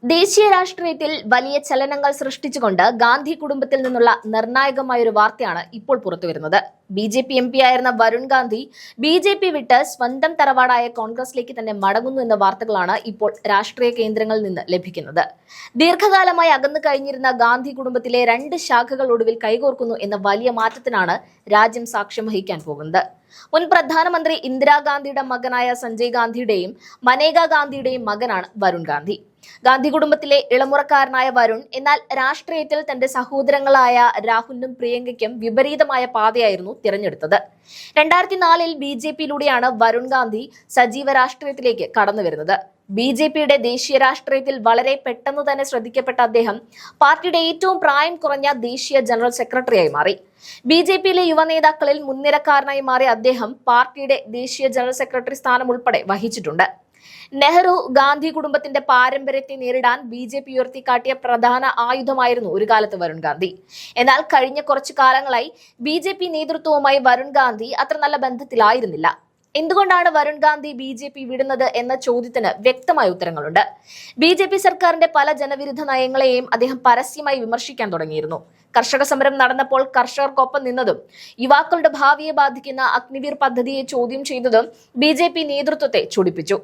ദേശീയ രാഷ്ട്രീയത്തിൽ വലിയ ചലനങ്ങൾ സൃഷ്ടിച്ചുകൊണ്ട് ഗാന്ധി കുടുംബത്തിൽ നിന്നുള്ള നിർണായകമായ ഒരു വാർത്തയാണ് ഇപ്പോൾ പുറത്തുവരുന്നത്. BJP MP ആയിരുന്ന വരുൺ ഗാന്ധി BJP വിട്ട് സ്വന്തം തറവാടായ കോൺഗ്രസിലേക്ക് തന്നെ മടങ്ങുന്നു എന്ന വാർത്തകളാണ് ഇപ്പോൾ രാഷ്ട്രീയ കേന്ദ്രങ്ങളിൽ നിന്ന് ലഭിക്കുന്നത്. ദീർഘകാലമായി അകന്നു കഴിഞ്ഞിരുന്ന ഗാന്ധി കുടുംബത്തിലെ 2 ശാഖകൾ ഒടുവിൽ കൈകോർക്കുന്നു എന്ന വലിയ മാറ്റത്തിനാണ് രാജ്യം സാക്ഷ്യം വഹിക്കാൻ പോകുന്നത്. മുൻ പ്രധാനമന്ത്രി ഇന്ദിരാഗാന്ധിയുടെ മകനായ സഞ്ജയ് ഗാന്ധിയുടെയും മനേക ഗാന്ധിയുടെയും മകനാണ് വരുൺ ഗാന്ധി. ഗാന്ധി കുടുംബത്തിലെ ഇളമുറക്കാരനായ വരുൺ എന്നാൽ രാഷ്ട്രീയത്തിൽ തന്റെ സഹോദരങ്ങളായ രാഹുലിനും പ്രിയങ്കയ്ക്കും വിപരീതമായ പാതയായിരുന്നു തിരഞ്ഞെടുത്തത്. 2004-ൽ BJPയിലൂടെയാണ് വരുൺ ഗാന്ധി സജീവ രാഷ്ട്രീയത്തിലേക്ക് കടന്നുവരുന്നത്. BJPയുടെ ദേശീയ രാഷ്ട്രീയത്തിൽ വളരെ പെട്ടെന്ന് തന്നെ ശ്രദ്ധിക്കപ്പെട്ട അദ്ദേഹം പാർട്ടിയുടെ ഏറ്റവും പ്രായം കുറഞ്ഞ ദേശീയ ജനറൽ സെക്രട്ടറിയായി മാറി. BJPയിലെ യുവനേതാക്കളിൽ മുൻനിരക്കാരനായി മാറിയ അദ്ദേഹം പാർട്ടിയുടെ ദേശീയ ജനറൽ സെക്രട്ടറി സ്ഥാനം ഉൾപ്പെടെ വഹിച്ചിട്ടുണ്ട്. നെഹ്റു ഗാന്ധി കുടുംബത്തിന്റെ പാരമ്പര്യത്തെ നേരിടാൻ BJP ഉയർത്തിക്കാട്ടിയ പ്രധാന ആയുധമായിരുന്നു ഒരു കാലത്ത് വരുൺ ഗാന്ധി. എന്നാൽ കഴിഞ്ഞ കുറച്ചു കാലങ്ങളായി BJP നേതൃത്വവുമായി വരുൺ ഗാന്ധി അത്ര നല്ല ബന്ധത്തിലായിരുന്നില്ല. എന്തുകൊണ്ടാണ് വരുൺ ഗാന്ധി BJP വിടുന്നത് എന്ന ചോദ്യത്തിന് വ്യക്തമായ ഉത്തരങ്ങളുണ്ട്. BJP സർക്കാരിന്റെ പല ജനവിരുദ്ധ നയങ്ങളെയും അദ്ദേഹം പരസ്യമായി വിമർശിക്കാൻ തുടങ്ങിയിരുന്നു. കർഷക സമരം നടന്നപ്പോൾ കർഷകർക്കൊപ്പം നിന്നതും യുവാക്കളുടെ ഭാവിയെ ബാധിക്കുന്ന അഗ്നിവീർ പദ്ധതിയെ ചോദ്യം ചെയ്തതും BJP നേതൃത്വത്തെ ചൊടിപ്പിച്ചു.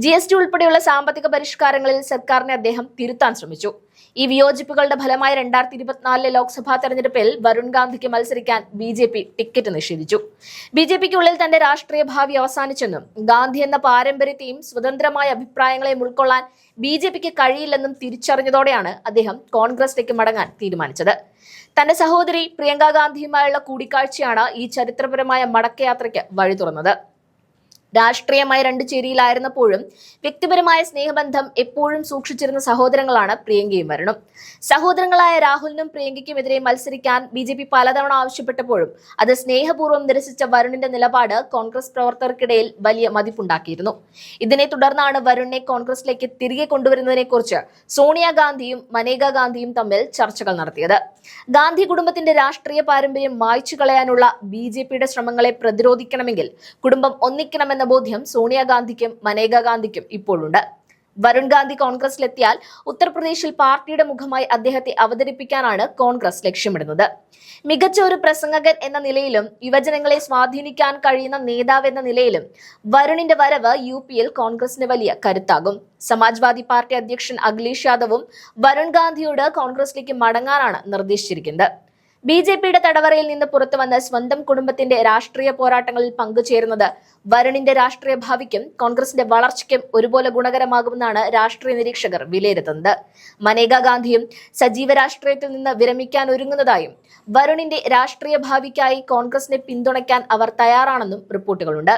GST ഉൾപ്പെടെയുള്ള സാമ്പത്തിക പരിഷ്കാരങ്ങളിൽ സർക്കാരിനെ അദ്ദേഹം തിരുത്താൻ ശ്രമിച്ചു. ഈ വിയോജിപ്പുകളുടെ ഫലമായി 2024 ലോക്സഭാ തെരഞ്ഞെടുപ്പിൽ വരുൺ ഗാന്ധിക്ക് മത്സരിക്കാൻ BJP ടിക്കറ്റ് നിഷേധിച്ചു. BJPക്കുള്ളിൽ തന്റെ രാഷ്ട്രീയ ഭാവി അവസാനിച്ചെന്നും ഗാന്ധി എന്ന പാരമ്പര്യത്തെയും സ്വതന്ത്രമായ അഭിപ്രായങ്ങളെയും ഉൾക്കൊള്ളാൻ BJPക്ക് കഴിയില്ലെന്നും തിരിച്ചറിഞ്ഞതോടെയാണ് അദ്ദേഹം കോൺഗ്രസിലേക്ക് മടങ്ങാൻ തീരുമാനിച്ചത്. തന്റെ സഹോദരി പ്രിയങ്ക ഗാന്ധിയുമായുള്ള കൂടിക്കാഴ്ചയാണ് ഈ ചരിത്രപരമായ മടക്കയാത്രയ്ക്ക് വഴി തുറന്നത്. രാഷ്ട്രീയമായി 2 ചേരിയിലായിരുന്നപ്പോഴും വ്യക്തിപരമായ സ്നേഹബന്ധം എപ്പോഴും സൂക്ഷിച്ചിരുന്ന സഹോദരങ്ങളാണ് പ്രിയങ്കയും വരുണും. സഹോദരങ്ങളായ രാഹുലിനും പ്രിയങ്കയ്ക്കുമെതിരെ മത്സരിക്കാൻ BJP പലതവണ ആവശ്യപ്പെട്ടപ്പോഴും അത് സ്നേഹപൂർവ്വം നിരസിച്ച വരുണിന്റെ നിലപാട് കോൺഗ്രസ് പ്രവർത്തകർക്കിടയിൽ വലിയ മതിപ്പുണ്ടാക്കിയിരുന്നു. ഇതിനെ തുടർന്നാണ് വരുണിനെ കോൺഗ്രസിലേക്ക് തിരികെ കൊണ്ടുവരുന്നതിനെക്കുറിച്ച് സോണിയാഗാന്ധിയും മനേക ഗാന്ധിയും തമ്മിൽ ചർച്ചകൾ നടത്തിയത്. ഗാന്ധി കുടുംബത്തിന്റെ രാഷ്ട്രീയ പാരമ്പര്യം മായ്ച്ചു കളയാനുള്ള BJPയുടെ ശ്രമങ്ങളെ പ്രതിരോധിക്കണമെങ്കിൽ കുടുംബം ഒന്നിക്കണമെന്ന ബോധ്യം സോണിയാഗാന്ധിക്കും മനേക ഗാന്ധിക്കും ഇപ്പോഴുണ്ട്. വരുൺ ഗാന്ധി കോൺഗ്രസിലെത്തിയാൽ ഉത്തർപ്രദേശിൽ പാർട്ടിയുടെ മുഖമായി അദ്ദേഹത്തെ അവതരിപ്പിക്കാനാണ് കോൺഗ്രസ് ലക്ഷ്യമിടുന്നത്. മികച്ച ഒരു പ്രസംഗകൻ എന്ന നിലയിലും യുവജനങ്ങളെ സ്വാധീനിക്കാൻ കഴിയുന്ന നേതാവ് എന്ന നിലയിലും വരുണിന്റെ വരവ് UPയിൽ കോൺഗ്രസിന് വലിയ കരുത്താകും. സമാജ്വാദി പാർട്ടി അധ്യക്ഷൻ അഖിലേഷ് യാദവും വരുൺ ഗാന്ധിയോട് കോൺഗ്രസിലേക്ക് മടങ്ങാനാണ് നിർദ്ദേശിച്ചിരിക്കുന്നത്. BJPയുടെ തടവറയിൽ നിന്ന് പുറത്തുവന്ന് സ്വന്തം കുടുംബത്തിന്റെ രാഷ്ട്രീയ പോരാട്ടങ്ങളിൽ പങ്കുചേരുന്നത് വരുണിന്റെ രാഷ്ട്രീയ ഭാവിക്കും കോൺഗ്രസിന്റെ വളർച്ചയ്ക്കും ഒരുപോലെ ഗുണകരമാകുമെന്നാണ് രാഷ്ട്രീയ നിരീക്ഷകർ വിലയിരുത്തുന്നത്. മനേക ഗാന്ധിയും സജീവ രാഷ്ട്രീയത്തിൽ നിന്ന് വിരമിക്കാൻ ഒരുങ്ങുന്നതായും വരുണിന്റെ രാഷ്ട്രീയ ഭാവിക്കായി കോൺഗ്രസിനെ പിന്തുണയ്ക്കാൻ അവർ തയ്യാറാണെന്നും റിപ്പോർട്ടുകളുണ്ട്.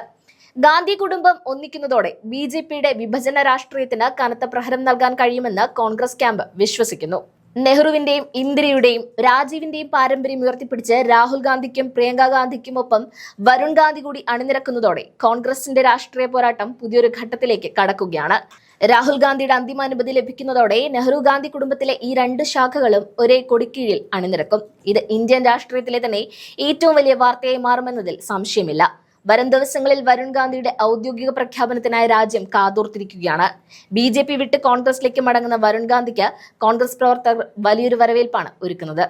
ഗാന്ധി കുടുംബം ഒന്നിക്കുന്നതോടെ BJPയുടെ വിഭജന രാഷ്ട്രീയത്തിന് കനത്ത പ്രഹരം നൽകാൻ കഴിയുമെന്ന് കോൺഗ്രസ് ക്യാമ്പ് വിശ്വസിക്കുന്നു. നെഹ്റുവിന്റെയും ഇന്ദിരയുടെയും രാജീവിന്റെയും പാരമ്പര്യം ഉയർത്തിപ്പിടിച്ച് രാഹുൽ ഗാന്ധിക്കും പ്രിയങ്ക ഗാന്ധിക്കുമൊപ്പം വരുൺ ഗാന്ധി കൂടി അണിനിരക്കുന്നതോടെ കോൺഗ്രസിന്റെ രാഷ്ട്രീയ പോരാട്ടം പുതിയൊരു ഘട്ടത്തിലേക്ക് കടക്കുകയാണ്. രാഹുൽ ഗാന്ധിയുടെ അന്തിമാനുമതി ലഭിക്കുന്നതോടെ നെഹ്റു ഗാന്ധി കുടുംബത്തിലെ ഈ 2 ശാഖകളും ഒരേ കൊടിക്കീഴിൽ അണിനിരക്കും. ഇത് ഇന്ത്യൻ രാഷ്ട്രീയത്തിലെ തന്നെ ഏറ്റവും വലിയ വാർത്തയായി മാറുമെന്നതിൽ സംശയമില്ല. വരും ദിവസങ്ങളിൽ വരുൺ ഗാന്ധിയുടെ ഔദ്യോഗിക പ്രഖ്യാപനത്തിനായി രാജ്യം കാതോർത്തിരിക്കുകയാണ്. BJP വിട്ട് കോൺഗ്രസിലേക്ക് മടങ്ങുന്ന വരുൺ ഗാന്ധിക്ക് കോൺഗ്രസ് പ്രവർത്തകർ വലിയൊരു വരവേൽപ്പാണ് ഒരുക്കുന്നത്.